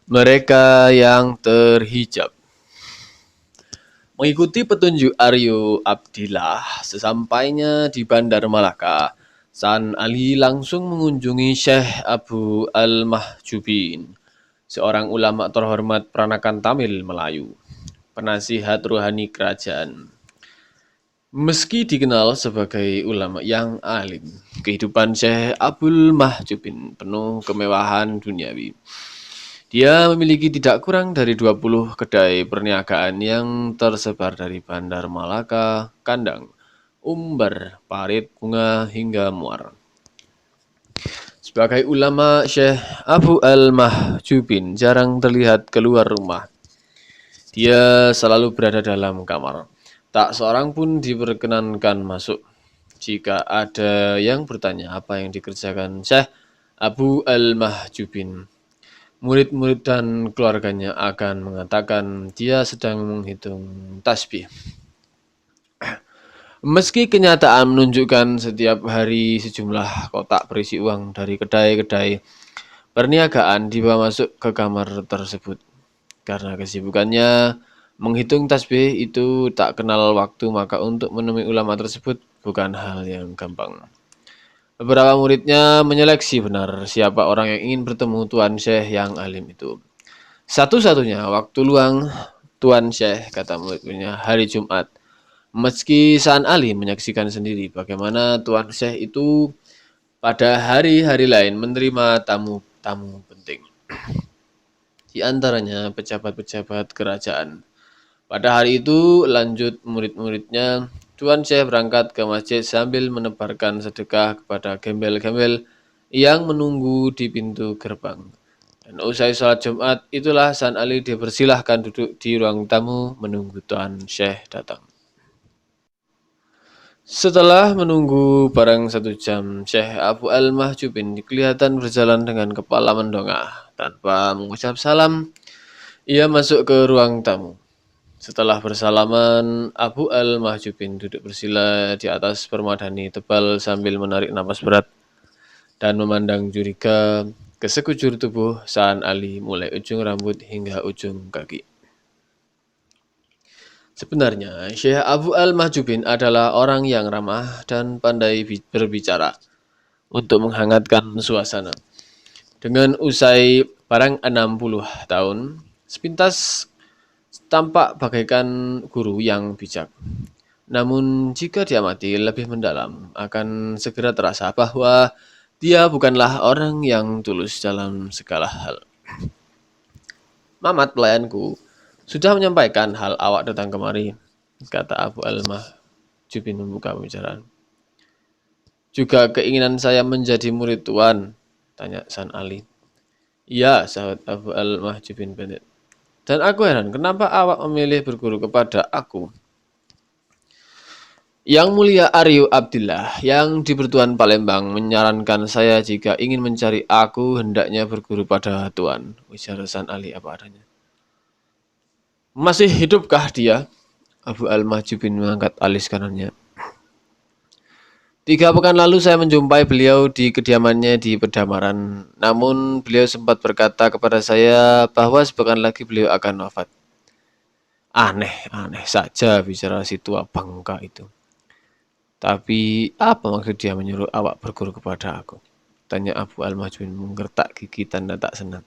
Mereka yang terhijab. Mengikuti petunjuk Aryo Abdillah, sesampainya di Bandar Malaka, San Ali langsung mengunjungi Syekh Abu Al-Mahjubin, seorang ulama terhormat peranakan Tamil Melayu, penasihat rohani kerajaan. Meski dikenal sebagai ulama yang alim, kehidupan Syekh Abdul Mahjubin penuh kemewahan duniawi. Dia memiliki tidak kurang dari 20 kedai perniagaan yang tersebar dari Bandar Malaka, Kandang, Umbar, Parit, Bunga, hingga Muar. Sebagai ulama, Syekh Abu Al-Mahjubin jarang terlihat keluar rumah. Dia selalu berada dalam kamar. Tak seorang pun diperkenankan masuk. Jika ada yang bertanya apa yang dikerjakan Syekh Abu Al-Mahjubin, murid-murid dan keluarganya akan mengatakan dia sedang menghitung tasbih. Meski kenyataan menunjukkan setiap hari sejumlah kotak berisi uang dari kedai-kedai perniagaan dibawa masuk ke kamar tersebut. Karena kesibukannya menghitung tasbih itu tak kenal waktu, maka untuk menemui ulama tersebut bukan hal yang gampang. Beberapa muridnya menyeleksi benar siapa orang yang ingin bertemu Tuan Syekh yang alim itu. Satu-satunya waktu luang Tuan Syekh, kata muridnya, hari Jumat. Meski San Ali menyaksikan sendiri bagaimana Tuan Syekh itu pada hari-hari lain menerima tamu-tamu penting. Di antaranya pejabat-pejabat kerajaan. Pada hari itu, lanjut murid-muridnya, Tuan Syekh berangkat ke masjid sambil menebarkan sedekah kepada gembel-gembel yang menunggu di pintu gerbang. Dan usai sholat Jumat, itulah San Ali dipersilahkan duduk di ruang tamu menunggu Tuan Syekh datang. Setelah menunggu barang 1 jam, Syekh Abu Al-Mahjubin kelihatan berjalan dengan kepala mendongak. Tanpa mengucap salam, ia masuk ke ruang tamu. Setelah bersalaman, Abu Al-Mahjubin duduk bersila di atas permadani tebal sambil menarik napas berat dan memandang curiga ke sekujur tubuh San Ali mulai ujung rambut hingga ujung kaki. Sebenarnya, Syekh Abu Al-Mahjubin adalah orang yang ramah dan pandai berbicara untuk menghangatkan suasana. Dengan usai barang 60 tahun, sepintas tampak bagaikan guru yang bijak. Namun jika diamati lebih mendalam, akan segera terasa bahwa dia bukanlah orang yang tulus dalam segala hal. Mamat pelayanku sudah menyampaikan hal awak datang kemari, kata Abu Al-Mahjubin membuka pembicaraan. Juga keinginan saya menjadi murid Tuan, tanya San Ali. Iya, sahut Abu Al-Mahjubin pendek. Dan aku heran, kenapa awak memilih berguru kepada aku? Yang Mulia Aryo Abdillah yang di Pertuan Palembang menyarankan saya jika ingin mencari aku hendaknya berguru pada Tuan, ujar San Ali apa adanya. Masih hidupkah dia? Abu Al-Mahjubin mengangkat alis kanannya. 3 pekan lalu saya menjumpai beliau di kediamannya di Pedamaran. Namun beliau sempat berkata kepada saya bahwa sepekan lagi beliau akan wafat. Aneh saja bicara si tua bangka itu. Tapi apa maksud dia menyuruh awak berguru kepada aku? Tanya Abu Al-Mahjubin menggertak gigi tanda tak senang.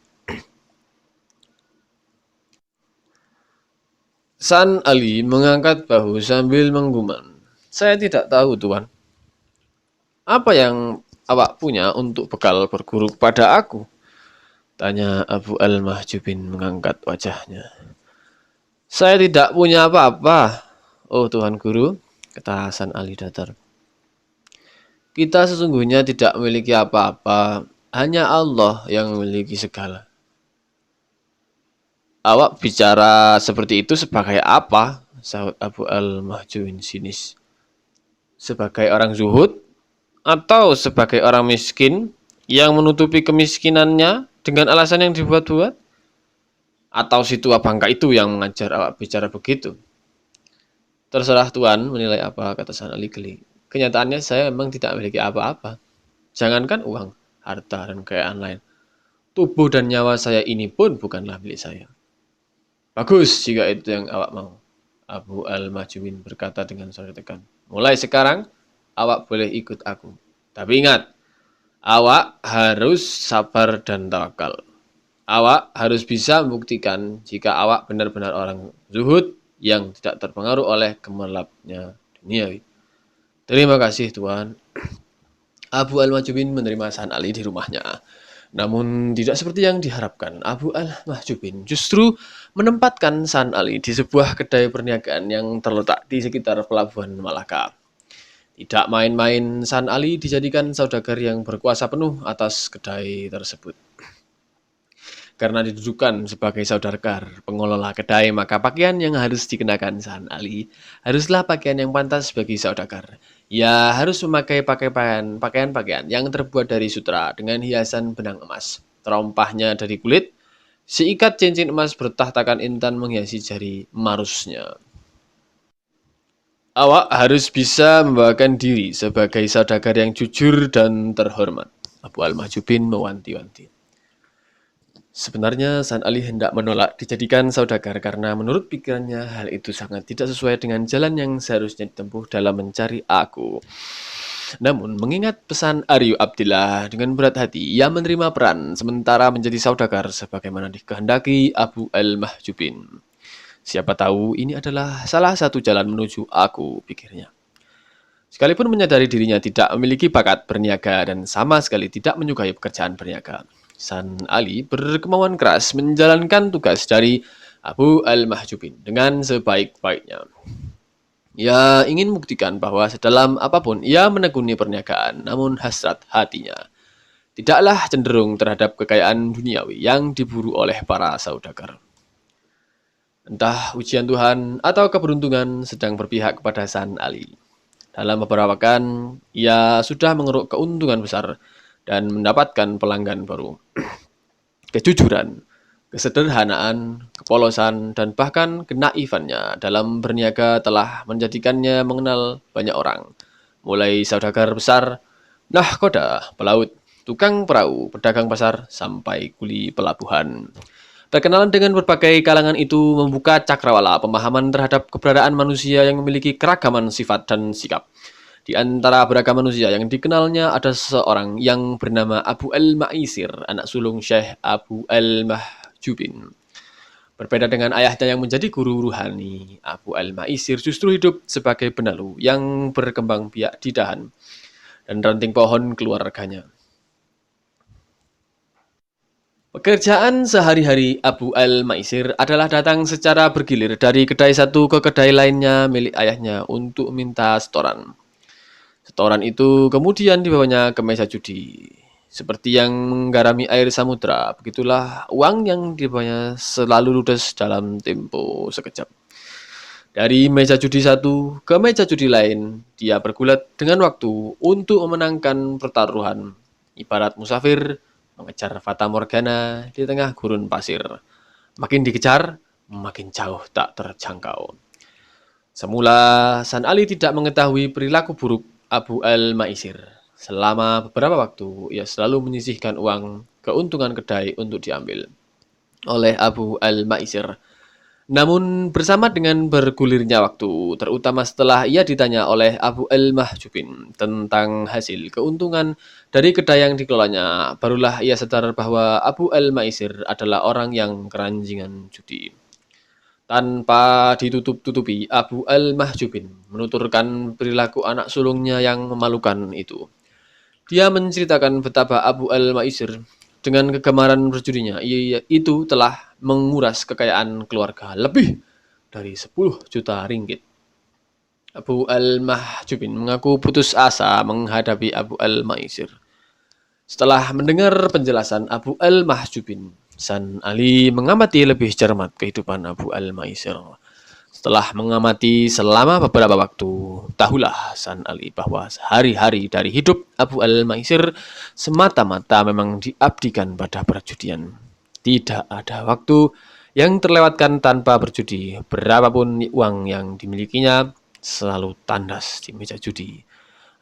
San Ali mengangkat bahu sambil menggumam. Saya tidak tahu, Tuan. Apa yang awak punya untuk bekal berguru kepada aku? Tanya Abu Al-Mahjubin mengangkat wajahnya. Saya tidak punya apa-apa. Oh Tuhan Guru, kata San Ali datar. Kita sesungguhnya tidak memiliki apa-apa. Hanya Allah yang memiliki segala. Awak bicara seperti itu sebagai apa? Sahut Abu Al-Mahjubin sinis. Sebagai orang zuhud? Atau sebagai orang miskin yang menutupi kemiskinannya dengan alasan yang dibuat-buat? Atau si tua bangka itu yang mengajar awak bicara begitu? Terserah Tuan menilai apa, kata San Ali geli. Kenyataannya saya memang tidak memiliki apa-apa. Jangankan uang, harta, dan kekayaan lain. Tubuh dan nyawa saya ini pun bukanlah milik saya. Bagus jika itu yang awak mau. Abu al-Mahjubin berkata dengan suara tekan. Mulai sekarang, awak boleh ikut aku. Tapi ingat, awak harus sabar dan tawakal. Awak harus bisa membuktikan jika awak benar-benar orang zuhud yang tidak terpengaruh oleh gemerlapnya duniawi. Terima kasih Tuan. Abu al-Mahjubin menerima San Ali di rumahnya. Namun tidak seperti yang diharapkan, Abu al-Mahjubin justru menempatkan San Ali di sebuah kedai perniagaan yang terletak di sekitar pelabuhan Malaka. Tidak main-main, San Ali dijadikan saudagar yang berkuasa penuh atas kedai tersebut. Karena didudukan sebagai saudagar pengelola kedai, maka pakaian yang harus dikenakan San Ali haruslah pakaian yang pantas bagi saudagar. Ia harus memakai pakaian-pakaian yang terbuat dari sutra dengan hiasan benang emas. Terompahnya dari kulit, seikat cincin emas bertahtakan intan menghiasi jari marusnya. Awak harus bisa membawakan diri sebagai saudagar yang jujur dan terhormat. Abu al-Mahjubin mewanti-wanti. Sebenarnya San Ali hendak menolak dijadikan saudagar karena menurut pikirannya hal itu sangat tidak sesuai dengan jalan yang seharusnya ditempuh dalam mencari aku. Namun mengingat pesan Aryu Abdillah dengan berat hati, ia menerima peran sementara menjadi saudagar sebagaimana dikehendaki Abu al-Mahjubin. Siapa tahu ini adalah salah satu jalan menuju aku, pikirnya. Sekalipun menyadari dirinya tidak memiliki bakat berniaga dan sama sekali tidak menyukai pekerjaan berniaga, San Ali berkemauan keras menjalankan tugas dari Abu al-Mahjubin dengan sebaik-baiknya. Ia ingin membuktikan bahwa sedalam apapun ia menekuni perniagaan, namun hasrat hatinya tidaklah cenderung terhadap kekayaan duniawi yang diburu oleh para saudagar. Entah ujian Tuhan atau keberuntungan sedang berpihak kepada San Ali. Dalam beberapa pekan, ia sudah mengeruk keuntungan besar dan mendapatkan pelanggan baru. Kejujuran, kesederhanaan, kepolosan, dan bahkan kenaifannya dalam berniaga telah menjadikannya mengenal banyak orang, mulai saudagar besar, nahkoda, pelaut, tukang perahu, pedagang pasar, sampai kuli pelabuhan. Perkenalan dengan berbagai kalangan itu membuka cakrawala pemahaman terhadap keberadaan manusia yang memiliki keragaman sifat dan sikap. Di antara beragam manusia yang dikenalnya ada seseorang yang bernama Abu al-Ma'isir, anak sulung Syekh Abu al-Mahjubin. Berbeda dengan ayahnya yang menjadi guru ruhani, Abu al-Ma'isir justru hidup sebagai benalu yang berkembang biak di dahan dan ranting pohon keluarganya. Pekerjaan sehari-hari Abu al-Ma'isir adalah datang secara bergilir dari kedai satu ke kedai lainnya milik ayahnya untuk minta setoran. Setoran itu kemudian dibawanya ke meja judi. Seperti yang menggarami air samudra, begitulah uang yang dibawanya selalu ludes dalam tempo sekejap. Dari meja judi satu ke meja judi lain, dia bergulat dengan waktu untuk memenangkan pertaruhan. Ibarat musafir mengejar fata morgana di tengah gurun pasir. Makin dikejar, makin jauh tak terjangkau. Semula, San Ali tidak mengetahui perilaku buruk Abu al-Ma'isir. Selama beberapa waktu, ia selalu menyisihkan uang keuntungan kedai untuk diambil oleh Abu al-Ma'isir. Namun bersama dengan bergulirnya waktu, terutama setelah ia ditanya oleh Abu al-Mahjubin tentang hasil keuntungan dari kedai yang dikelolanya, barulah ia sadar bahwa Abu al-Ma'isir adalah orang yang keranjingan judi. Tanpa ditutup-tutupi, Abu al-Mahjubin menuturkan perilaku anak sulungnya yang memalukan itu. Dia menceritakan betapa Abu al-Ma'isir dengan kegemaran berjudinya itu telah menguras kekayaan keluarga lebih dari 10 juta ringgit. Abu al-Mahjubin mengaku putus asa menghadapi Abu al-Ma'isir. Setelah mendengar penjelasan Abu al-Mahjubin, San Ali mengamati lebih cermat kehidupan Abu al-Ma'isir. Setelah mengamati selama beberapa waktu, tahulah San Ali bahwa sehari-hari dari hidup Abu al-Ma'isir semata-mata memang diabdikan pada perjudian. Tidak ada waktu yang terlewatkan tanpa berjudi. Berapapun uang yang dimilikinya selalu tandas di meja judi.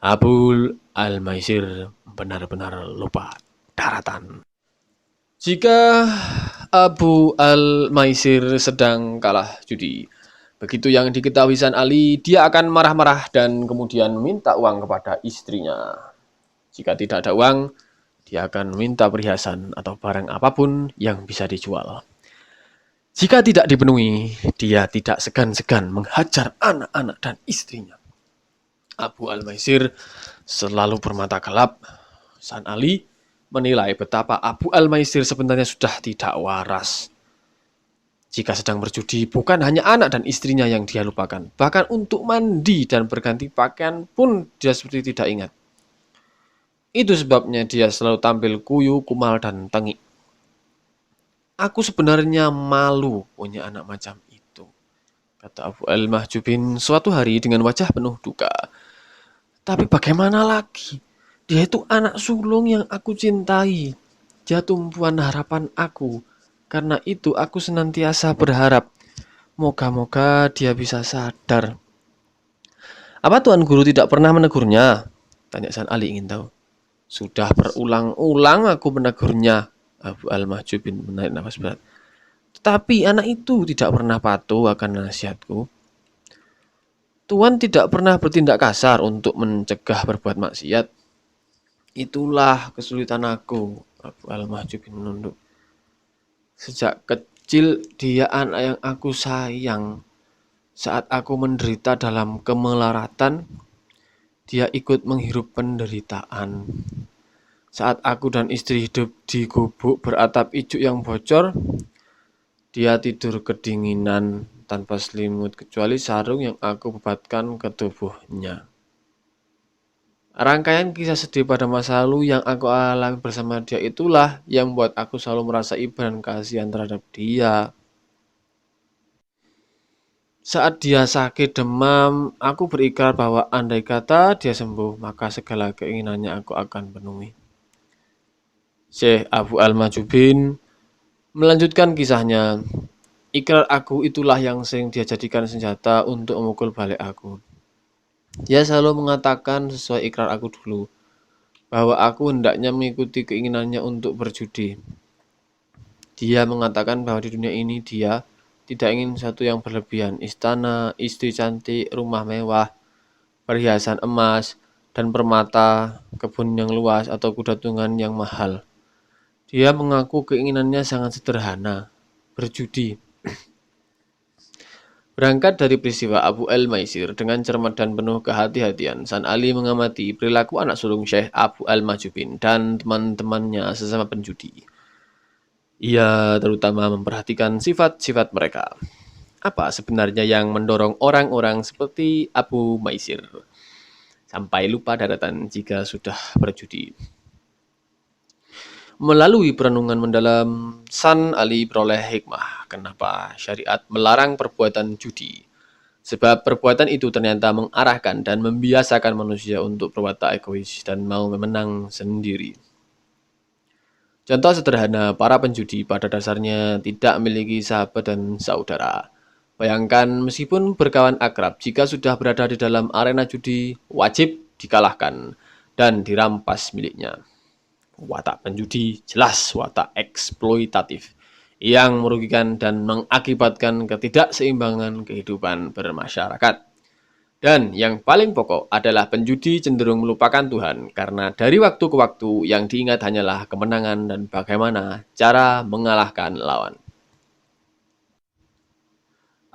Abu al-Ma'isir benar-benar lupa daratan. Jika Abu Al-Maisir sedang kalah judi, begitu yang diketahui San Ali, dia akan marah-marah dan kemudian minta uang kepada istrinya. Jika tidak ada uang, dia akan minta perhiasan atau barang apapun yang bisa dijual. Jika tidak dipenuhi, dia tidak segan-segan menghajar anak-anak dan istrinya. Abu Al-Maisir selalu bermata gelap. San Ali menilai betapa Abu Al-Maisir sebenarnya sudah tidak waras. Jika sedang berjudi, bukan hanya anak dan istrinya yang dia lupakan. Bahkan untuk mandi dan berganti pakaian pun dia seperti tidak ingat. Itu sebabnya dia selalu tampil kuyu, kumal, dan tengik. Aku sebenarnya malu punya anak macam itu, kata Abu Al-Mahjubin suatu hari dengan wajah penuh duka. Tapi bagaimana lagi? Dia itu anak sulung yang aku cintai. Dia tumpuan harapan aku. Karena itu aku senantiasa berharap. Moga-moga dia bisa sadar. Apa Tuan Guru tidak pernah menegurnya? Tanya San Ali ingin tahu. Sudah berulang-ulang aku menegurnya. Abu Al-Mahjubin menarik nafas berat. Tetapi anak itu tidak pernah patuh akan nasihatku. Tuan tidak pernah bertindak kasar untuk mencegah berbuat maksiat. Itulah kesulitan aku. Abu Al-Mahjubin menunduk. Sejak kecil dia anak yang aku sayang. Saat aku menderita dalam kemelaratan, dia ikut menghirup penderitaan. Saat aku dan istri hidup di gubuk beratap ijuk yang bocor, dia tidur kedinginan tanpa selimut kecuali sarung yang aku bebatkan ke tubuhnya. Rangkaian kisah sedih pada masa lalu yang aku alami bersama dia itulah yang membuat aku selalu merasa iba dan kasihan terhadap dia. Saat dia sakit demam, aku berikrar bahwa andai kata dia sembuh, maka segala keinginannya aku akan penuhi. Syekh Abu Al-Mahjubin melanjutkan kisahnya. Ikrar aku itulah yang sering dia jadikan senjata untuk memukul balik aku. Dia selalu mengatakan sesuai ikrar aku dulu, bahwa aku hendaknya mengikuti keinginannya untuk berjudi. Dia mengatakan bahwa di dunia ini dia tidak ingin sesuatu yang berlebihan, istana, istri cantik, rumah mewah, perhiasan emas dan permata, kebun yang luas atau kuda tunggangan yang mahal. Dia mengaku keinginannya sangat sederhana, berjudi. Berangkat dari peristiwa Abu Al-Maisir dengan cermat dan penuh kehati-hatian, San Ali mengamati perilaku anak sulung Syekh Abu Al-Mahjubin dan teman-temannya sesama penjudi. Ia terutama memperhatikan sifat-sifat mereka. Apa sebenarnya yang mendorong orang-orang seperti Abu Maisir sampai lupa daratan jika sudah berjudi? Melalui perenungan mendalam, San Ali beroleh hikmah kenapa syariat melarang perbuatan judi. Sebab perbuatan itu ternyata mengarahkan dan membiasakan manusia untuk berwatak egois dan mau memenang sendiri. Contoh sederhana, para penjudi pada dasarnya tidak memiliki sahabat dan saudara. Bayangkan meskipun berkawan akrab, jika sudah berada di dalam arena judi, wajib dikalahkan dan dirampas miliknya. Watak penjudi jelas watak eksploitatif yang merugikan dan mengakibatkan ketidakseimbangan kehidupan bermasyarakat. Dan yang paling pokok adalah penjudi cenderung melupakan Tuhan karena dari waktu ke waktu yang diingat hanyalah kemenangan dan bagaimana cara mengalahkan lawan.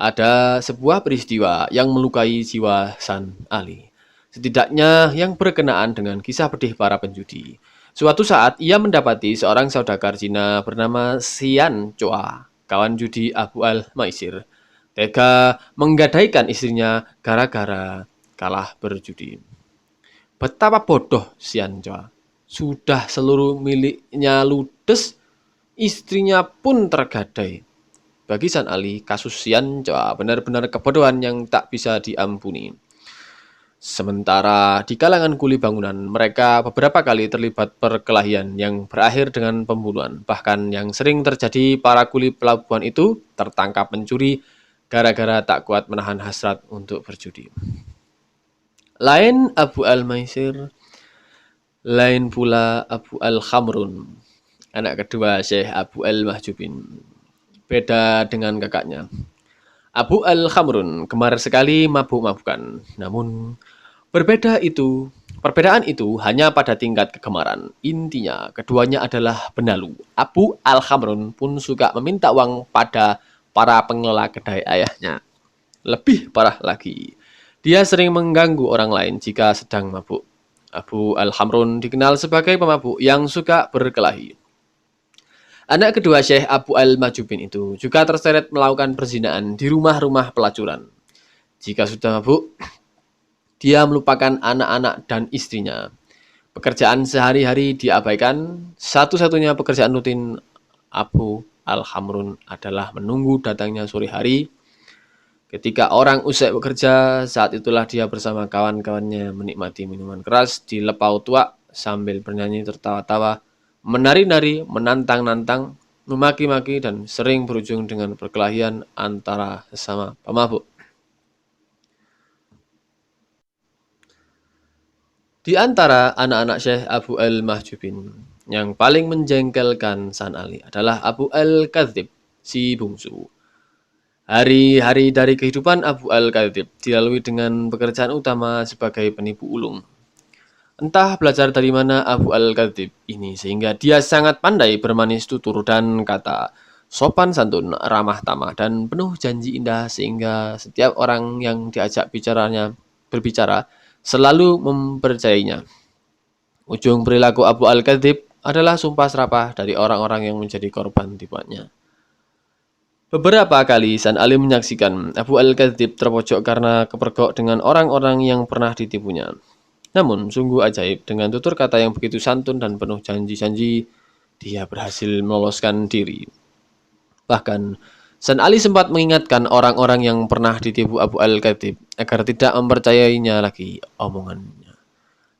Ada sebuah peristiwa yang melukai jiwa San Ali. Setidaknya yang berkenaan dengan kisah pedih para penjudi. Suatu saat ia mendapati seorang saudagar Cina bernama Xian Chua, kawan judi Abu Al-Maisir, tega menggadaikan istrinya gara-gara kalah berjudi. Betapa bodoh Xian Chua. Sudah seluruh miliknya ludes, istrinya pun tergadai. Bagi San Ali, kasus Xian Chua benar-benar kebodohan yang tak bisa diampuni. Sementara di kalangan kuli bangunan, mereka beberapa kali terlibat perkelahian yang berakhir dengan pembunuhan. Bahkan yang sering terjadi, para kuli pelabuhan itu tertangkap mencuri gara-gara tak kuat menahan hasrat untuk berjudi. Lain Abu Al-Maisir, lain pula Abu Al-Khamrun. anak kedua Syekh Abu Al-Mahjubin. Beda dengan kakaknya. Abu Al-Khamrun gemar sekali mabuk-mabukan. Namun perbedaan itu hanya pada tingkat kegemaran. Intinya, keduanya adalah benalu. Abu Al-Khamrun pun suka meminta uang pada para pengelola kedai ayahnya. Lebih parah lagi, dia sering mengganggu orang lain jika sedang mabuk. Abu Al-Khamrun dikenal sebagai pemabuk yang suka berkelahi. Anak kedua Syekh Abu Al-Mahjubin itu juga terseret melakukan perzinahan di rumah-rumah pelacuran. Jika sudah mabuk, dia melupakan anak-anak dan istrinya. Pekerjaan sehari-hari diabaikan. Satu-satunya pekerjaan rutin Abu Al-Khamrun adalah menunggu datangnya sore hari. Ketika orang usai bekerja, saat itulah dia bersama kawan-kawannya menikmati minuman keras di lepau tua sambil bernyanyi tertawa-tawa, menari-nari, menantang-nantang, memaki-maki, dan sering berujung dengan perkelahian antara sesama pemabuk. Di antara anak-anak Syekh Abu Al-Mahjubin, yang paling menjengkelkan San Ali adalah Abu Al-Kadzib, si bungsu. Hari-hari dari kehidupan Abu Al-Kadzib dilalui dengan pekerjaan utama sebagai penipu ulung. Entah belajar dari mana Abu Al-Kadzib ini sehingga dia sangat pandai bermanis tutur dan kata, sopan santun, ramah tamah, dan penuh janji indah sehingga setiap orang yang diajak berbicara selalu mempercayainya. Ujung perilaku Abu Al-Kadzib adalah sumpah serapah dari orang-orang yang menjadi korban tipuannya. Beberapa kali San Ali menyaksikan Abu Al-Kadzib terpojok karena kepergok dengan orang-orang yang pernah ditipunya. Namun, sungguh ajaib, dengan tutur kata yang begitu santun dan penuh janji-janji, dia berhasil meloloskan diri. Bahkan, San Ali sempat mengingatkan orang-orang yang pernah ditipu Abu Al-Kadzib agar tidak mempercayainya lagi omongannya.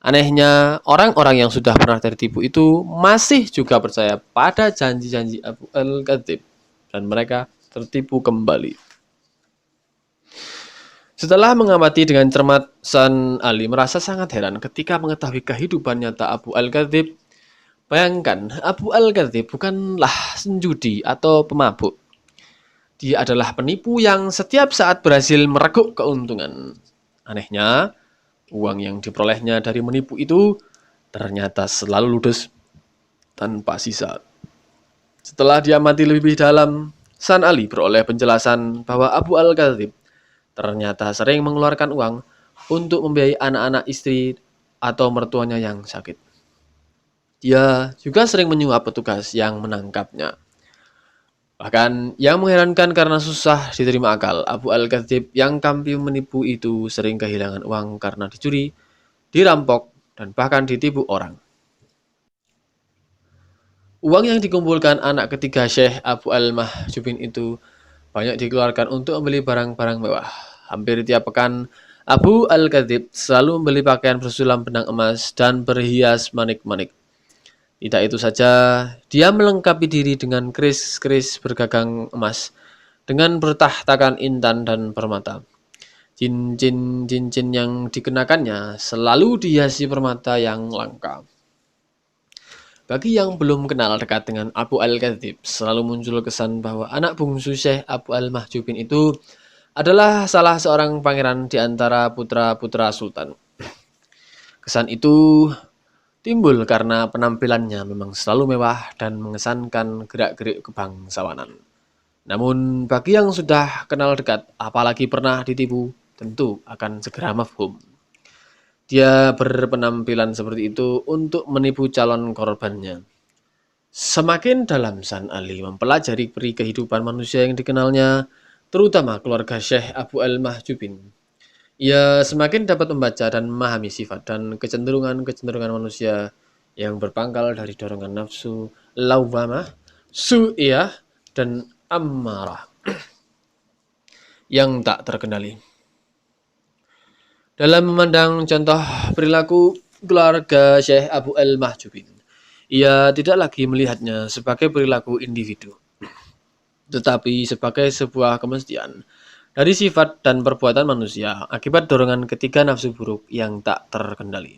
Anehnya, orang-orang yang sudah pernah tertipu itu masih juga percaya pada janji-janji Abu Al-Kadzib, dan mereka tertipu kembali. Setelah mengamati dengan cermat, San Ali merasa sangat heran ketika mengetahui kehidupan nyata Abu Al-Kadzib. Bayangkan, Abu Al-Kadzib bukanlah penjudi atau pemabuk. Dia adalah penipu yang setiap saat berhasil mereguk keuntungan. Anehnya, uang yang diperolehnya dari menipu itu ternyata selalu ludes tanpa sisa. Setelah diamati lebih dalam, San Ali beroleh penjelasan bahwa Abu Al-Kadzib ternyata sering mengeluarkan uang untuk membiayai anak-anak istri atau mertuanya yang sakit. Dia juga sering menyuap petugas yang menangkapnya. Bahkan yang mengherankan karena susah diterima akal, Abu Al-Kadzib yang kampiun menipu itu sering kehilangan uang karena dicuri, dirampok, dan bahkan ditipu orang. Uang yang dikumpulkan anak ketiga Syekh Abu Al-Mahjubin itu banyak dikeluarkan untuk membeli barang-barang mewah. Hampir tiap pekan, Abu Al-Kadzib selalu membeli pakaian bersulam benang emas dan berhias manik-manik. Tidak itu saja, dia melengkapi diri dengan keris-keris bergagang emas dengan bertahtakan intan dan permata. Cincin-cincin yang dikenakannya selalu dihiasi permata yang langka. Bagi yang belum kenal dekat dengan Abu Al-Kadzib, selalu muncul kesan bahwa anak bungsu Syekh Abu Al-Mahjubin itu adalah salah seorang pangeran di antara putra-putra sultan. Kesan itu timbul karena penampilannya memang selalu mewah dan mengesankan gerak-gerik kebangsawanan. Namun bagi yang sudah kenal dekat, apalagi pernah ditipu, tentu akan segera mafhum. Dia berpenampilan seperti itu untuk menipu calon korbannya. Semakin dalam San Ali mempelajari peri kehidupan manusia yang dikenalnya, terutama keluarga Syekh Abu Al-Mahjubin, ia semakin dapat membaca dan memahami sifat dan kecenderungan-kecenderungan manusia yang berpangkal dari dorongan nafsu, lawwamah, su'iyah, dan ammarah yang tak terkendali. Dalam memandang contoh perilaku keluarga Syekh Abu Al-Mahjubin, ia tidak lagi melihatnya sebagai perilaku individu, tetapi sebagai sebuah kemestian dari sifat dan perbuatan manusia akibat dorongan ketiga nafsu buruk yang tak terkendali.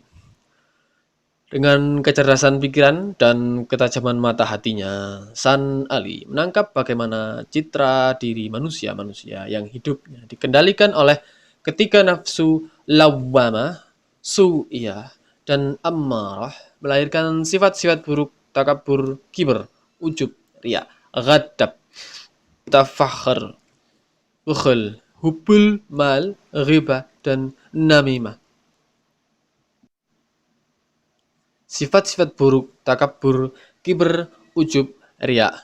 Dengan kecerdasan pikiran dan ketajaman mata hatinya, San Ali menangkap bagaimana citra diri manusia-manusia yang hidupnya dikendalikan oleh ketika nafsu lawwamah, su'iyah, dan ammarah melahirkan sifat-sifat buruk, takabur, kiber, ujub, riya, ghadab, tafakhur, bukhul, hubul, mal, ghibah, dan namimah. Sifat-sifat buruk, takabur, kiber, ujub, riya,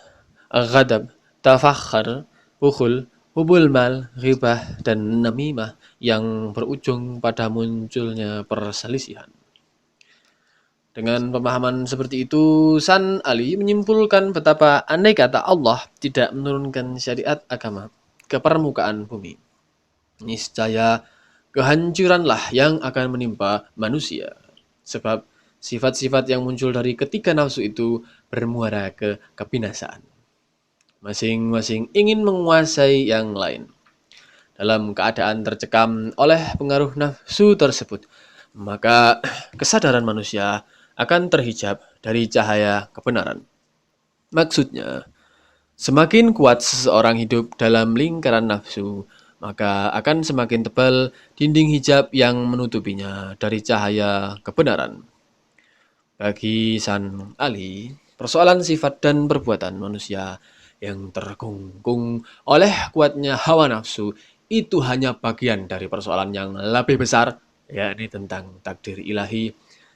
ghadab, tafakhur, bukhul, hubul mal, ghibah, dan namimah yang berujung pada munculnya perselisihan. Dengan pemahaman seperti itu, San Ali menyimpulkan betapa andai kata Allah tidak menurunkan syariat agama ke permukaan bumi, niscaya kehancuranlah yang akan menimpa manusia. Sebab sifat-sifat yang muncul dari ketiga nafsu itu bermuara ke kebinasaan. Masing-masing ingin menguasai yang lain. Dalam keadaan tercekam oleh pengaruh nafsu tersebut, maka kesadaran manusia akan terhijab dari cahaya kebenaran. Maksudnya, semakin kuat seseorang hidup dalam lingkaran nafsu, maka akan semakin tebal dinding hijab yang menutupinya dari cahaya kebenaran. Bagi San Ali, persoalan sifat dan perbuatan manusia yang terkungkung oleh kuatnya hawa nafsu itu hanya bagian dari persoalan yang lebih besar, yakni tentang takdir ilahi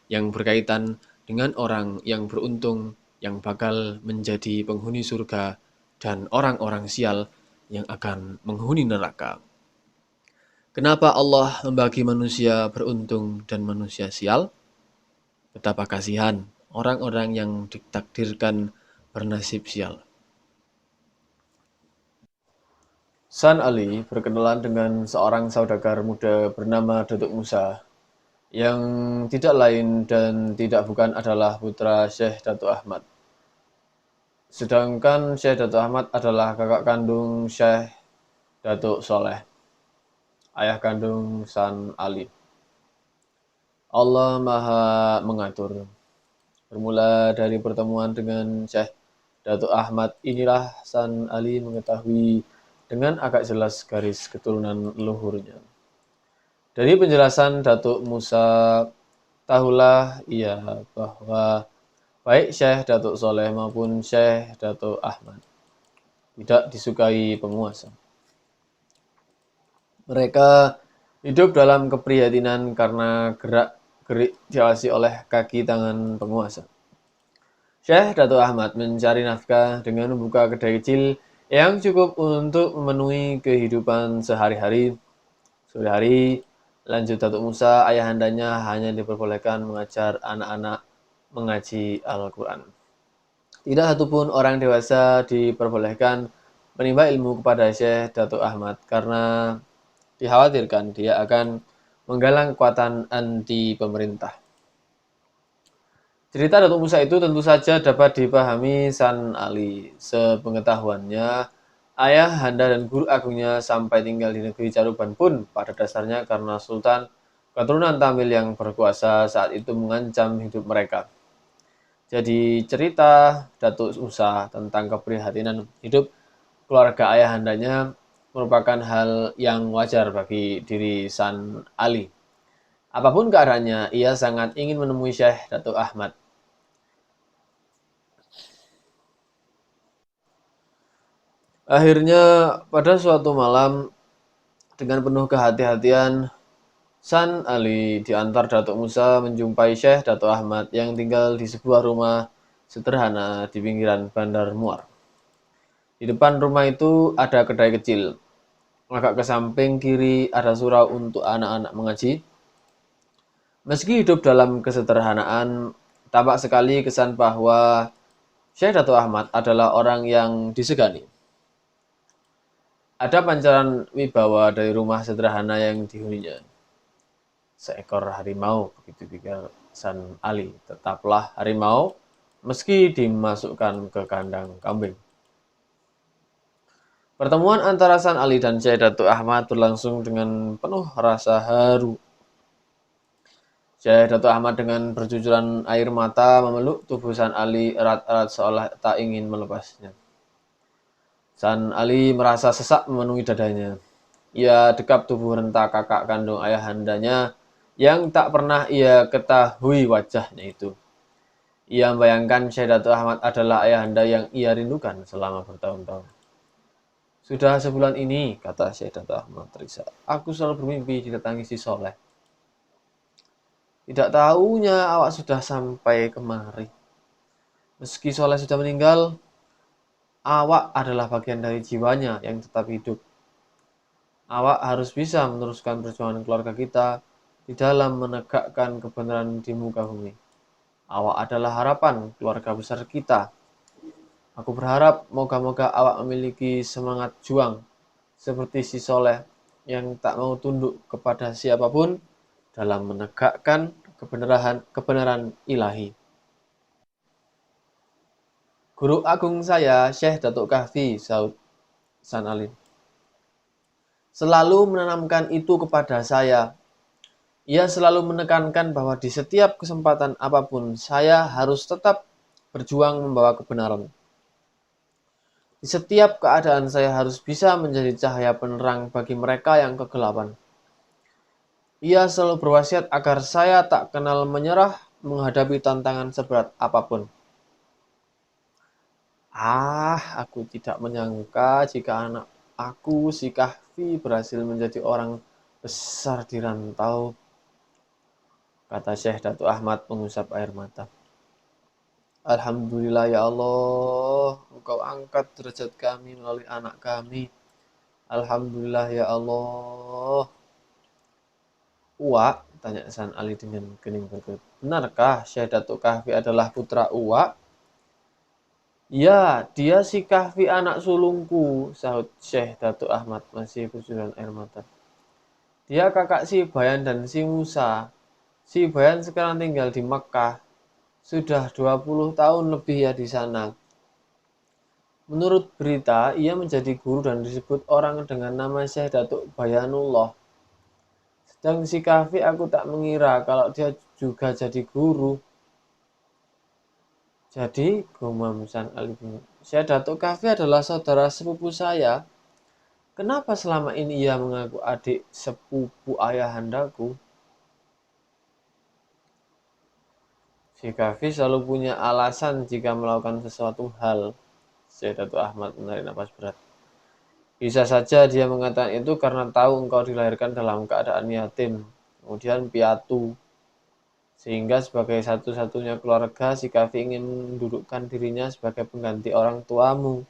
yang berkaitan dengan orang yang beruntung yang bakal menjadi penghuni surga dan orang-orang sial yang akan menghuni neraka. Kenapa Allah membagi manusia beruntung dan manusia sial? Betapa kasihan orang-orang yang ditakdirkan bernasib sial. San Ali berkenalan dengan seorang saudagar muda bernama Datuk Musa, yang tidak lain dan tidak bukan adalah putra Syekh Datuk Ahmad. Sedangkan Syekh Datuk Ahmad adalah kakak kandung Syekh Datuk Soleh, ayah kandung San Ali. Allah Maha Mengatur. Bermula dari pertemuan dengan Syekh Datuk Ahmad, inilah San Ali mengetahui dengan agak jelas garis keturunan leluhurnya. Dari penjelasan Datuk Musa, tahulah ia bahwa baik Syekh Datuk Soleh maupun Syekh Datuk Ahmad tidak disukai penguasa. Mereka hidup dalam keprihatinan karena gerak-gerik diawasi oleh kaki tangan penguasa. Syekh Datuk Ahmad mencari nafkah dengan membuka kedai kecil yang cukup untuk memenuhi kehidupan sehari-hari. Sore hari, lanjut Datuk Musa, ayahandanya hanya diperbolehkan mengajar anak-anak mengaji Al-Quran. Tidak satupun orang dewasa diperbolehkan menimba ilmu kepada Syekh Datuk Ahmad karena dikhawatirkan dia akan menggalang kekuatan anti pemerintah. Cerita Datuk Musa itu tentu saja dapat dipahami San Ali. Sepengetahuannya, ayah, handa, dan guru agungnya sampai tinggal di negeri Caruban pun pada dasarnya karena Sultan keturunan Tamil yang berkuasa saat itu mengancam hidup mereka. Jadi cerita Datuk Musa tentang keprihatinan hidup keluarga ayahandanya merupakan hal yang wajar bagi diri San Ali. Apapun keadaannya, ia sangat ingin menemui Syekh Datuk Ahmad. Akhirnya, pada suatu malam, dengan penuh kehati-hatian, San Ali diantar Datuk Musa menjumpai Syekh Datuk Ahmad yang tinggal di sebuah rumah sederhana di pinggiran Bandar Muar. Di depan rumah itu ada kedai kecil. Agak ke samping kiri ada surau untuk anak-anak mengaji. Meski hidup dalam kesederhanaan, tampak sekali kesan bahwa Syekh Datuk Ahmad adalah orang yang disegani. Ada pancaran wibawa dari rumah sederhana yang dihuninya. Seekor harimau, begitu pikir San Ali. Tetaplah harimau, meski dimasukkan ke kandang kambing. Pertemuan antara San Ali dan Syekh Datuk Ahmad berlangsung dengan penuh rasa haru. Syekh Datuk Ahmad dengan bercucuran air mata memeluk tubuh San Ali erat-erat seolah tak ingin melepasnya. San Ali merasa sesak memenuhi dadanya. Ia dekap tubuh renta kakak kandung ayahandanya yang tak pernah ia ketahui wajahnya itu. Ia membayangkan Syekh Datuk Ahmad adalah ayahanda yang ia rindukan selama bertahun-tahun. Sudah sebulan ini, kata Syekh Datuk Ahmad terisak, aku selalu bermimpi didatangi si Soleh. Tidak tahunya awak sudah sampai kemari. Meski Soleh sudah meninggal, awak adalah bagian dari jiwanya yang tetap hidup. Awak harus bisa meneruskan perjuangan keluarga kita di dalam menegakkan kebenaran di muka bumi. Awak adalah harapan keluarga besar kita. Aku berharap moga-moga awak memiliki semangat juang seperti si Soleh yang tak mau tunduk kepada siapapun dalam menegakkan kebenaran ilahi. Guru agung saya, Syekh Datuk Kahfi, sahut San Alim, selalu menanamkan itu kepada saya. Ia selalu menekankan bahwa di setiap kesempatan apapun, saya harus tetap berjuang membawa kebenaran. Di setiap keadaan saya harus bisa menjadi cahaya penerang bagi mereka yang kegelapan. Ia selalu berwasiat agar saya tak kenal menyerah menghadapi tantangan seberat apapun. Aku tidak menyangka jika anak aku, si Kahfi, berhasil menjadi orang besar di rantau, kata Syekh Datuk Ahmad mengusap air mata. Alhamdulillah ya Allah, Engkau angkat derajat kami melalui anak kami. Alhamdulillah ya Allah. Uwak, tanya San Ali dengan kening berkerut. Benarkah Syekh Datuk Kahfi adalah putra Uwak? Ya, dia si Kahfi anak sulungku, sahut Syekh Datuk Ahmad masih bercucuran air mata. Dia kakak si Bayan dan si Musa. Si Bayan sekarang tinggal di Mekkah. Sudah 20 tahun lebih ya di sana. Menurut berita, ia menjadi guru dan disebut orang dengan nama Syekh Datuk Bayanullah. Sedang si Kahfi aku tak mengira kalau dia juga jadi guru. Jadi, gumam San Ali bingung. Syekh Datuk Kahfi adalah saudara sepupu saya. Kenapa selama ini ia mengaku adik sepupu ayahandaku? Si Kahfi selalu punya alasan jika melakukan sesuatu hal. Syekh Datuk Ahmad menarik napas berat. Bisa saja dia mengatakan itu karena tahu engkau dilahirkan dalam keadaan yatim, kemudian piatu. Sehingga sebagai satu-satunya keluarga, si Kahfi ingin mendudukkan dirinya sebagai pengganti orang tuamu.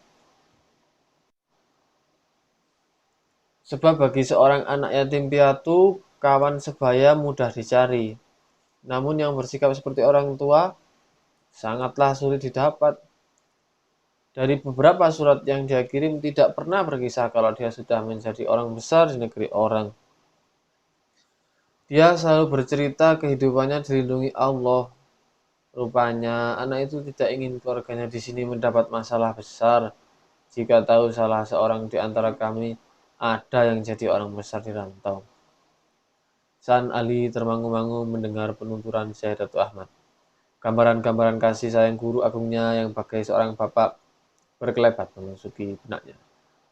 Sebab bagi seorang anak yatim piatu, kawan sebaya mudah dicari. Namun yang bersikap seperti orang tua, sangatlah sulit didapat. Dari beberapa surat yang dia kirim tidak pernah berkisah kalau dia sudah menjadi orang besar di negeri orang. Dia selalu bercerita kehidupannya dilindungi Allah. Rupanya anak itu tidak ingin keluarganya di sini mendapat masalah besar. Jika tahu salah seorang di antara kami ada yang jadi orang besar di rantau. San Ali termangu-mangu mendengar penuturan Syekh Datuk Ahmad. Gambaran-gambaran kasih sayang guru agungnya yang bagai seorang bapak berkelebat memasuki benaknya.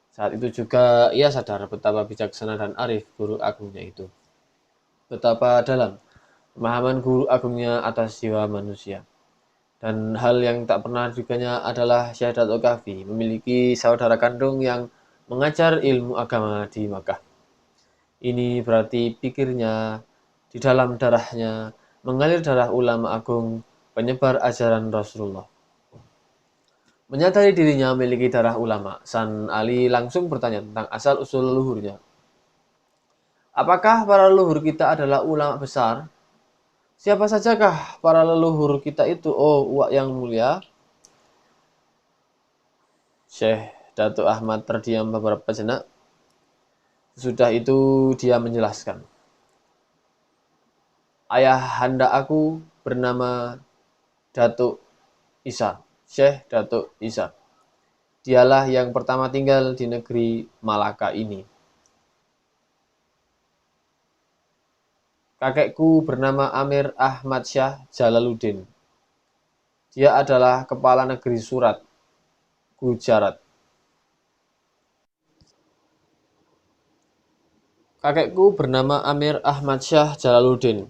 Saat itu juga ia sadar betapa bijaksana dan arif guru agungnya itu. Betapa dalam pemahaman guru agungnya atas jiwa manusia. Dan hal yang tak pernah diduganya adalah Syekh Datuk Kahfi memiliki saudara kandung yang mengajar ilmu agama di Makkah. Ini berarti pikirnya di dalam darahnya mengalir darah ulama agung penyebar ajaran Rasulullah. Menyadari dirinya memiliki darah ulama, San Ali langsung bertanya tentang asal-usul leluhurnya. Apakah para leluhur kita adalah ulama besar? Siapa sajakah para leluhur kita itu, oh Uwak yang mulia? Syekh Datuk Ahmad terdiam beberapa jenak. Sesudah itu dia menjelaskan. Ayahanda aku bernama Datuk Isa, Syekh Datuk Isa. Dialah yang pertama tinggal di negeri Malaka ini. Kakekku bernama Amir Ahmad Syah Jalaluddin. Dia adalah kepala negeri Surat, Gujarat. Kakekku bernama Amir Ahmad Syah Jalaluddin.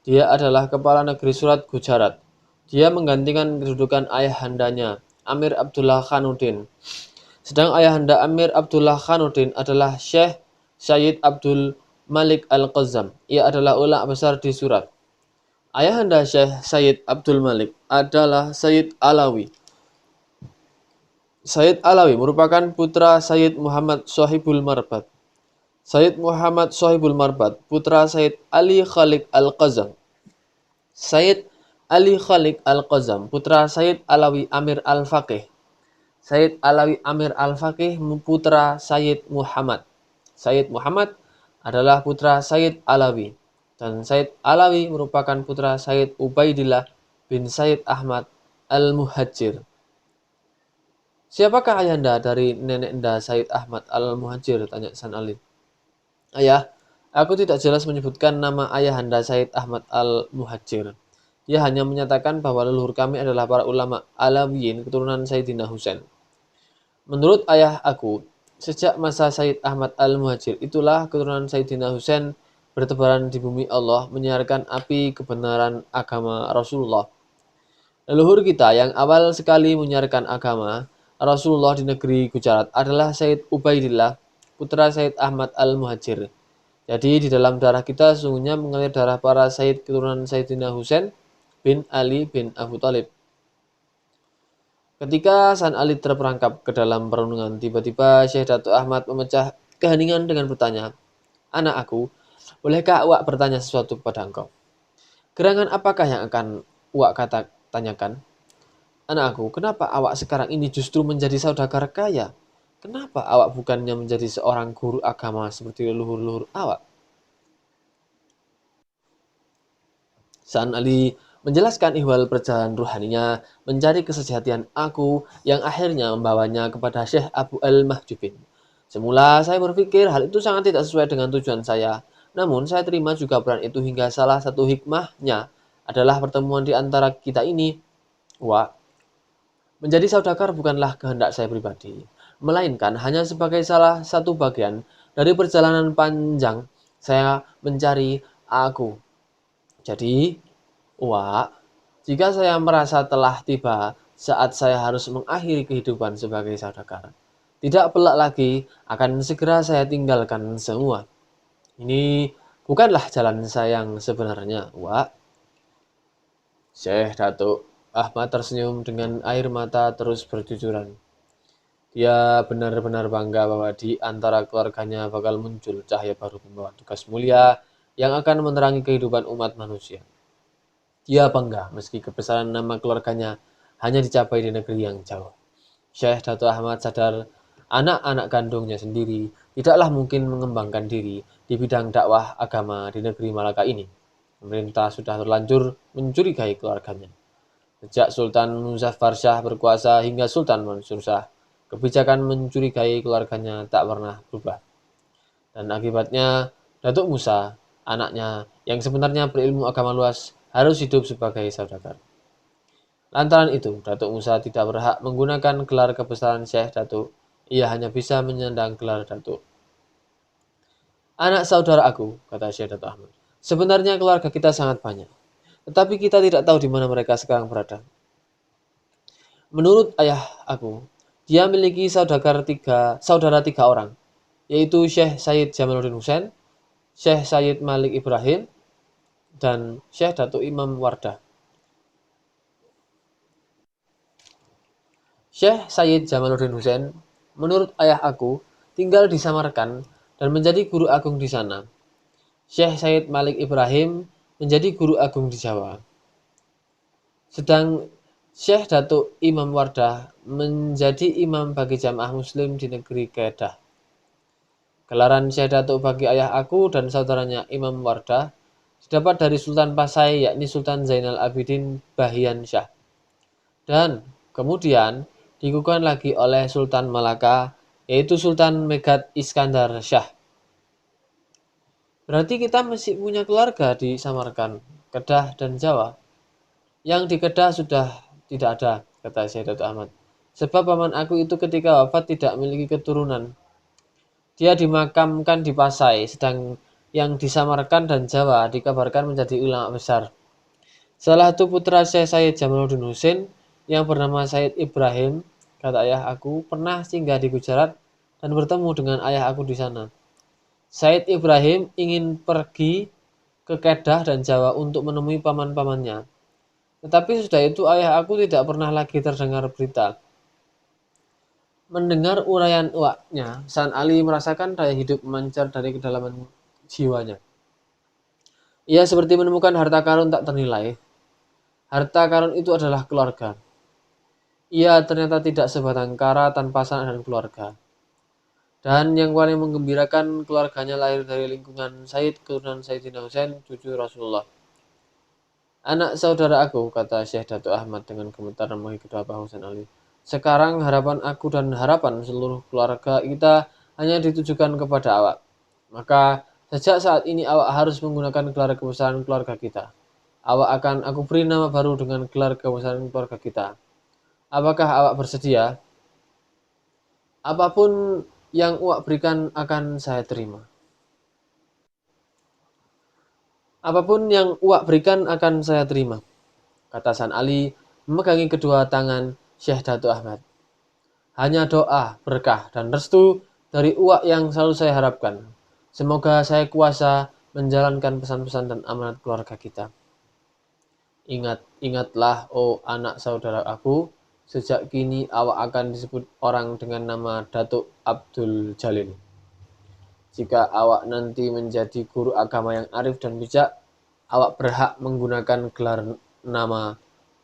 Dia adalah kepala negeri Surat, Gujarat. Dia menggantikan kedudukan ayahandanya, Amir Abdullah Khanuddin. Sedang ayahanda Amir Abdullah Khanuddin adalah Syekh Sayyid Abdul Malik Al-Qazzam. Ia adalah ulama besar di Surat. Ayahanda Syekh Sayyid Abdul Malik adalah Sayyid Alawi. Sayyid Alawi merupakan putra Sayyid Muhammad Sohibul Marbat. Sayyid Muhammad Sohibul Marbat, putra Sayyid Ali Khalik Al-Qazzam. Sayyid Ali Khalik Al-Qazzam, putra Sayyid Alawi Amir Al-Faqih. Sayyid Alawi Amir Al-Faqih, putra Sayyid Muhammad. Sayyid Muhammad adalah putra Sayyid Alawi. Dan Sayyid Alawi merupakan putra Sayyid Ubaidillah bin Sayyid Ahmad Al-Muhajir. Siapakah ayahanda dari nenek anda Sayyid Ahmad Al-Muhajir? Tanya San Ali. Ayah, aku tidak jelas menyebutkan nama ayahanda Sayyid Ahmad Al-Muhajir. Dia hanya menyatakan bahwa leluhur kami adalah para ulama Alawiyin keturunan Sayyidina Husain. Menurut ayah aku, sejak masa Sayyid Ahmad Al-Muhajir itulah keturunan Sayyidina Husain bertebaran di bumi Allah menyiarkan api kebenaran agama Rasulullah. Leluhur kita yang awal sekali menyiarkan agama Rasulullah di negeri Gujarat adalah Sayyid Ubaidillah, putra Sayyid Ahmad Al-Muhajir. Jadi di dalam darah kita sesungguhnya mengalir darah para Sayyid keturunan Sayyidina Husain bin Ali bin Abu Thalib. Ketika San Ali terperangkap ke dalam perenungan, tiba-tiba Syekh Datuk Ahmad memecah keheningan dengan bertanya, "Anak aku, bolehkah awak bertanya sesuatu kepada engkau?" "Gerangan apakah yang akan awak tanyakan?" "Anak aku, kenapa awak sekarang ini justru menjadi saudagar kaya? Kenapa awak bukannya menjadi seorang guru agama seperti leluhur-leluhur awak?" San Ali menjelaskan ihwal perjalanan ruhaninya mencari kesejatian aku yang akhirnya membawanya kepada Syekh Abu Al-Mahjubin. Semula saya berpikir hal itu sangat tidak sesuai dengan tujuan saya. Namun saya terima juga peran itu hingga salah satu hikmahnya adalah pertemuan di antara kita ini. Wah, menjadi saudagar bukanlah kehendak saya pribadi, melainkan hanya sebagai salah satu bagian dari perjalanan panjang saya mencari aku. Jadi, Wak, jika saya merasa telah tiba saat saya harus mengakhiri kehidupan sebagai saudagar, tidak pelak lagi akan segera saya tinggalkan semua. Ini bukanlah jalan saya yang sebenarnya, Wak. Syekh Datuk Ahmad tersenyum dengan air mata terus bercucuran. Dia benar-benar bangga bahwa di antara keluarganya bakal muncul cahaya baru membawa tugas mulia yang akan menerangi kehidupan umat manusia. Dia bangga meski kebesaran nama keluarganya hanya dicapai di negeri yang jauh. Syekh Datuk Ahmad sadar anak-anak kandungnya sendiri tidaklah mungkin mengembangkan diri di bidang dakwah agama di negeri Malaka ini. Pemerintah sudah terlanjur mencurigai keluarganya. Sejak Sultan Muzaffar Shah berkuasa hingga Sultan Mansur Shah, kebijakan mencurigai keluarganya tak pernah berubah. Dan akibatnya, Datuk Musa, anaknya yang sebenarnya berilmu agama luas, harus hidup sebagai saudagar. Lantaran itu, Datuk Musa tidak berhak menggunakan gelar kebesaran Syekh Datuk. Ia hanya bisa menyandang gelar Datuk. "Anak saudara aku," kata Syekh Datuk Ahmad, "sebenarnya keluarga kita sangat banyak. Tetapi kita tidak tahu di mana mereka sekarang berada. Menurut ayah aku, dia memiliki saudara tiga orang, yaitu Syekh Sayyid Jamaluddin Husain, Syekh Sayyid Malik Ibrahim, dan Syekh Datuk Imam Wardah. Syekh Sayyid Jamaluddin Husain, menurut ayah aku, tinggal di Samarkand dan menjadi guru agung di sana. Syekh Sayyid Malik Ibrahim menjadi guru agung di Jawa. Sedang Syekh Datuk Imam Wardah menjadi imam bagi jamaah muslim di negeri Kedah. Gelaran Syekh Datuk bagi ayah aku dan saudaranya Imam Wardah didapat dari Sultan Pasai yakni Sultan Zainal Abidin Bahian Shah. Dan kemudian diikukan lagi oleh Sultan Malaka yaitu Sultan Megat Iskandar Shah. Berarti kita masih punya keluarga di Samarkand, Kedah, dan Jawa. Yang di Kedah sudah tidak ada, kata Syekh Datuk Ahmad. Sebab paman aku itu ketika wafat tidak memiliki keturunan. Dia dimakamkan di Pasai, sedang yang di Samarkand dan Jawa dikabarkan menjadi ulama besar. Salah satu putra Syekh Said Jamaluddin Husain yang bernama Said Ibrahim, kata ayah aku, pernah singgah di Gujarat dan bertemu dengan ayah aku di sana. Said Ibrahim ingin pergi ke Kedah dan Jawa untuk menemui paman-pamannya. Tetapi sudah itu ayah aku tidak pernah lagi terdengar berita. Mendengar uraian uaknya, San Ali merasakan daya hidup memancar dari kedalaman jiwanya. Ia seperti menemukan harta karun tak ternilai. Harta karun itu adalah keluarga. Ia ternyata tidak sebatang kara tanpa sanak dan keluarga. Dan yang paling menggembirakan, keluarganya lahir dari lingkungan Said, keturunan Sayyidina Husain, cucu Rasulullah. Anak saudara aku, kata Syekh Datuk Ahmad dengan gemetar memegang kedua bahu Husain Ali. Sekarang harapan aku dan harapan seluruh keluarga kita hanya ditujukan kepada awak. Maka sejak saat ini awak harus menggunakan gelar kebesaran keluarga kita. Awak akan aku beri nama baru dengan gelar kebesaran keluarga kita. Apakah awak bersedia? Apapun yang awak berikan akan saya terima. Apapun yang awak berikan akan saya terima, kata San Ali memegangi kedua tangan Syekh Datuk Ahmad. Hanya doa, berkah, dan restu dari uak yang selalu saya harapkan. Semoga saya kuasa menjalankan pesan-pesan dan amanat keluarga kita. Ingatlah, oh anak saudara aku, sejak kini awak akan disebut orang dengan nama Datuk Abdul Jalil. Jika awak nanti menjadi guru agama yang arif dan bijak, awak berhak menggunakan gelar nama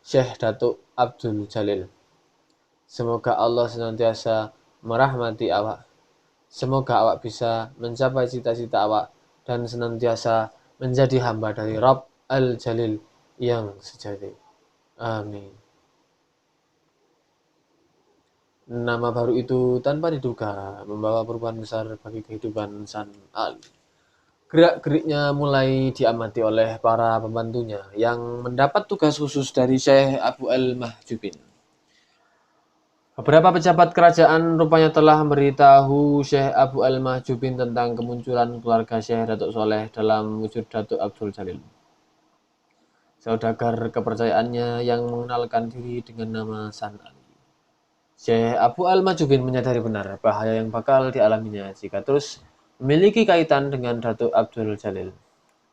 Syekh Datuk Abdul Jalil. Semoga Allah senantiasa merahmati awak. Semoga awak bisa mencapai cita-cita awak dan senantiasa menjadi hamba dari Rabb Al-Jalil yang sejati. Amin. Nama baru itu tanpa diduga membawa perubahan besar bagi kehidupan San Ali. Gerak-geriknya mulai diamati oleh para pembantunya yang mendapat tugas khusus dari Syekh Abu Al-Mahjubin. Beberapa pejabat kerajaan rupanya telah memberitahu Syekh Abu Al-Mahjubin tentang kemunculan keluarga Syekh Datuk Soleh dalam wujud Datuk Abdul Jalil. Saudagar kepercayaannya yang mengenalkan diri dengan nama San Ali. Syekh Abu Al-Mahjubin menyadari benar bahaya yang bakal dialaminya jika terus memiliki kaitan dengan Datuk Abdul Jalil.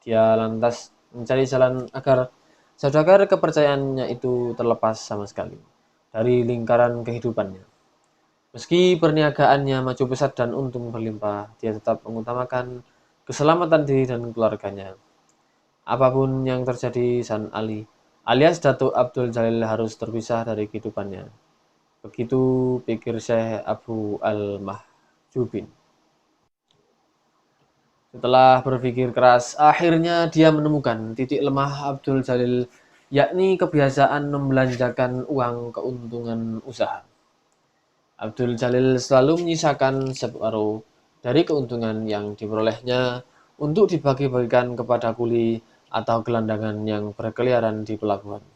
Dia lantas mencari jalan agar saudagar kepercayaannya itu terlepas sama sekali dari lingkaran kehidupannya. Meski perniagaannya maju pesat dan untung berlimpah, dia tetap mengutamakan keselamatan diri dan keluarganya. Apapun yang terjadi, San Ali alias Datuk Abdul Jalil harus terpisah dari kehidupannya. Begitu pikir Syekh Abu Al-Mahjubin. Setelah berpikir keras, akhirnya dia menemukan titik lemah Abdul Jalil, yakni kebiasaan membelanjakan uang keuntungan usaha. Abdul Jalil selalu menyisakan separuh dari keuntungan yang diperolehnya untuk dibagi-bagikan kepada kuli atau gelandangan yang berkeliaran di pelabuhan.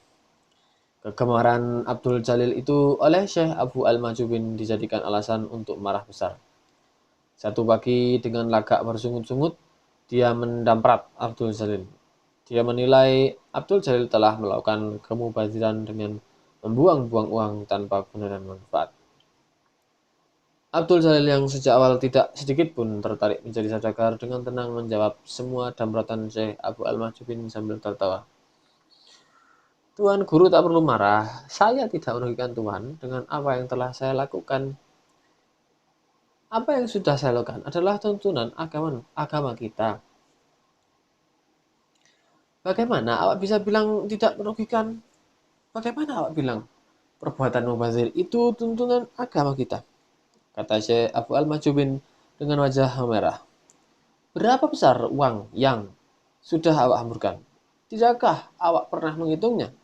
Kegemaran Abdul Jalil itu oleh Syekh Abu Al-Mahjubin dijadikan alasan untuk marah besar. Satu pagi dengan lagak bersungut-sungut, dia mendamprat Abdul Jalil. Dia menilai Abdul Jalil telah melakukan kemubaziran dengan membuang-buang uang tanpa guna dan manfaat. Abdul Jalil yang sejak awal tidak sedikit pun tertarik menjadi saudagar dengan tenang menjawab semua dambratan Syekh Abu Al-Mahjubin sambil tertawa. Tuan Guru tak perlu marah, saya tidak merugikan Tuan dengan apa yang telah saya lakukan. Apa yang sudah saya lakukan adalah tuntunan agama kita. Bagaimana awak bisa bilang tidak merugikan? Bagaimana awak bilang perbuatan mubazir itu tuntunan agama kita? Kata Syekh Abu Al-Mahjubin dengan wajah merah. Berapa besar uang yang sudah awak hamburkan? Tidakkah awak pernah menghitungnya?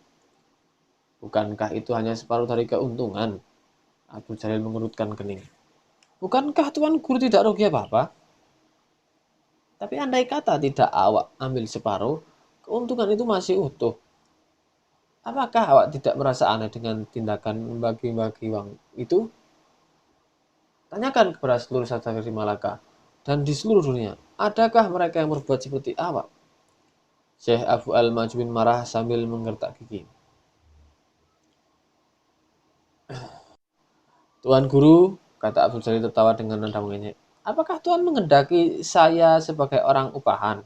Bukankah itu hanya separuh dari keuntungan? Abdul Jalil mengerutkan kening. Bukankah Tuan Guru tidak rugi apa-apa? Tapi andai kata tidak awak ambil separuh, keuntungan itu masih utuh. Apakah awak tidak merasa aneh dengan tindakan membagi-bagi uang itu? Tanyakan kepada seluruh saudagar di Malaka dan di seluruh dunia, adakah mereka yang berbuat seperti awak? Syekh Abu Al-Majmin marah sambil menggertak gigi. Tuan Guru, kata Abdul Jalil tertawa dengan nada mengejek. Apakah Tuhan menghendaki saya sebagai orang upahan?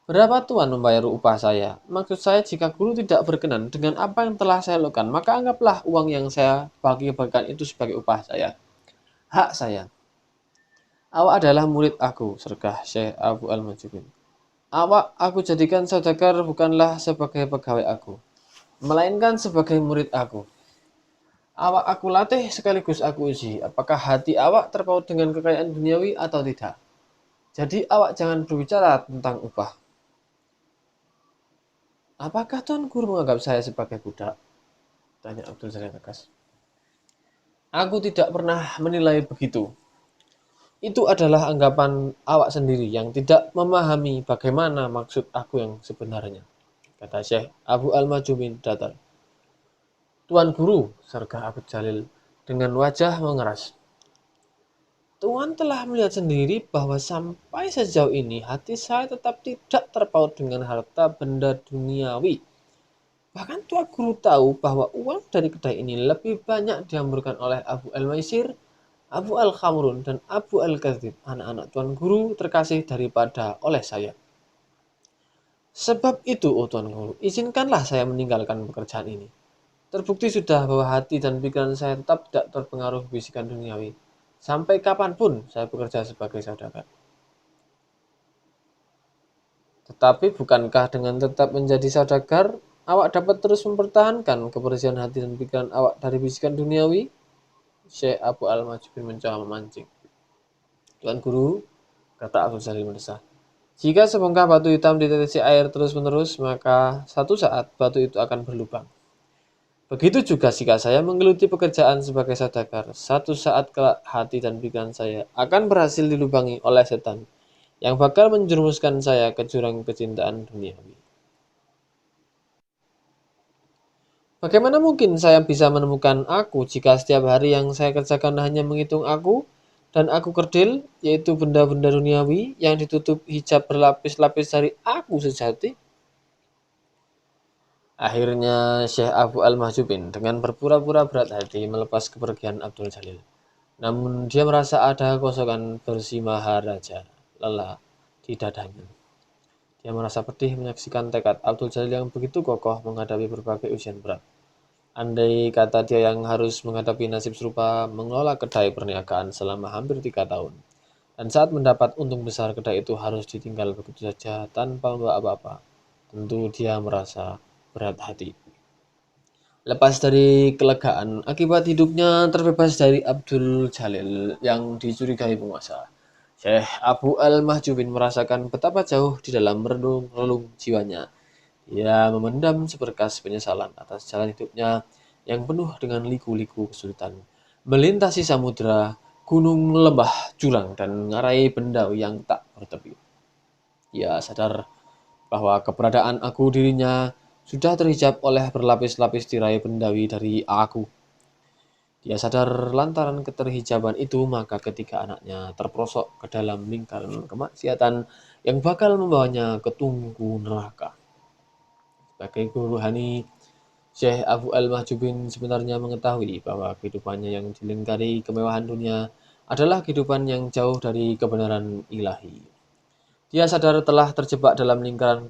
Berapa Tuhan membayar upah saya? Maksud saya jika guru tidak berkenan dengan apa yang telah saya lakukan, maka anggaplah uang yang saya bagi-bagikan itu sebagai upah saya. Hak saya. Awak adalah murid aku, sergah Syekh Abu Al-Majubin. Awak aku jadikan saudagar bukanlah sebagai pegawai aku, melainkan sebagai murid aku. Awak aku latih sekaligus aku uji, apakah hati awak terpaut dengan kekayaan duniawi atau tidak. Jadi awak jangan berbicara tentang upah. Apakah Tuan Guru menganggap saya sebagai budak? Tanya Abdul Jalil tegas. Aku tidak pernah menilai begitu. Itu adalah anggapan awak sendiri yang tidak memahami bagaimana maksud aku yang sebenarnya, kata Syekh Abu Al-Majumin datar. Tuan Guru, sergah Abdul Jalil dengan wajah mengeras. Tuan telah melihat sendiri bahwa sampai sejauh ini hati saya tetap tidak terpaut dengan harta benda duniawi. Bahkan Tuan Guru tahu bahwa uang dari kedai ini lebih banyak dihamburkan oleh Abu Al-Maisir, Abu Al-Khamrun, dan Abu Al-Kadzib, anak-anak Tuan Guru terkasih daripada oleh saya. Sebab itu, oh Tuan Guru, izinkanlah saya meninggalkan pekerjaan ini. Terbukti sudah bahwa hati dan pikiran saya tetap tidak terpengaruh bisikan duniawi. Sampai kapanpun saya bekerja sebagai saudagar. Tetapi bukankah dengan tetap menjadi saudagar, awak dapat terus mempertahankan kebersihan hati dan pikiran awak dari bisikan duniawi? Syekh Abu Al-Majubin mencoba memancing. Tuan Guru, kata Abdul Jalil mendesah, jika sebongkah batu hitam ditetesi air terus-menerus, maka satu saat batu itu akan berlubang. Begitu juga jika saya menggeluti pekerjaan sebagai saudagar, satu saat kelak hati dan pikiran saya akan berhasil dilubangi oleh setan yang bakal menjerumuskan saya ke jurang kecintaan duniawi. Bagaimana mungkin saya bisa menemukan aku jika setiap hari yang saya kerjakan hanya menghitung aku dan aku kerdil, yaitu benda-benda duniawi yang ditutup hijab berlapis-lapis dari aku sejati? Akhirnya Syekh Abu Al-Mahjubin dengan berpura-pura berat hati melepas kepergian Abdul Jalil. Namun dia merasa ada kosongan bersih maharaja lelah di dadanya. Dia merasa pedih menyaksikan tekad Abdul Jalil yang begitu kokoh menghadapi berbagai ujian berat. Andai kata dia yang harus menghadapi nasib serupa mengelola kedai perniagaan selama hampir 3 tahun. Dan saat mendapat untung besar kedai itu harus ditinggal begitu saja tanpa membawa apa-apa. Tentu dia merasa berat hati. Lepas dari kelegaan akibat hidupnya terbebas dari Abdul Jalil yang dicurigai penguasa, Syekh Abu Al-Mahjubin merasakan betapa jauh di dalam relung jiwanya. Ia memendam seberkas penyesalan atas jalan hidupnya yang penuh dengan liku-liku kesulitan, melintasi samudera, gunung, lembah, jurang, dan mengarai benda yang tak bertepi. Ia sadar bahwa keberadaan aku dirinya sudah terhijab oleh berlapis-lapis tirai bendawi dari aku. Dia sadar lantaran keterhijaban itu, maka ketika anaknya terperosok ke dalam lingkaran kemaksiatan yang bakal membawanya ke tungku neraka. Sebagai guru rohani, Syekh Abu Al-Mahjubin sebenarnya mengetahui bahwa kehidupannya yang dilingkari kemewahan dunia adalah kehidupan yang jauh dari kebenaran ilahi. Dia sadar telah terjebak dalam lingkaran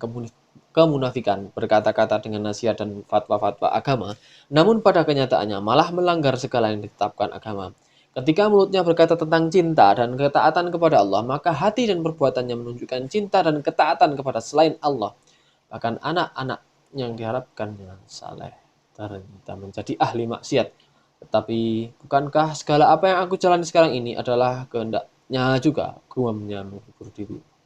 kemunafikan, berkata-kata dengan nasihat dan fatwa-fatwa agama, namun pada kenyataannya malah melanggar segala yang ditetapkan agama. Ketika mulutnya berkata tentang cinta dan ketaatan kepada Allah, maka hati dan perbuatannya menunjukkan cinta dan ketaatan kepada selain Allah. Bahkan anak-anak yang diharapkannya saleh ternyata menjadi ahli maksiat. Tetapi bukankah segala apa yang aku jalani sekarang ini adalah kehendaknya juga? Guamnya menghibur diri.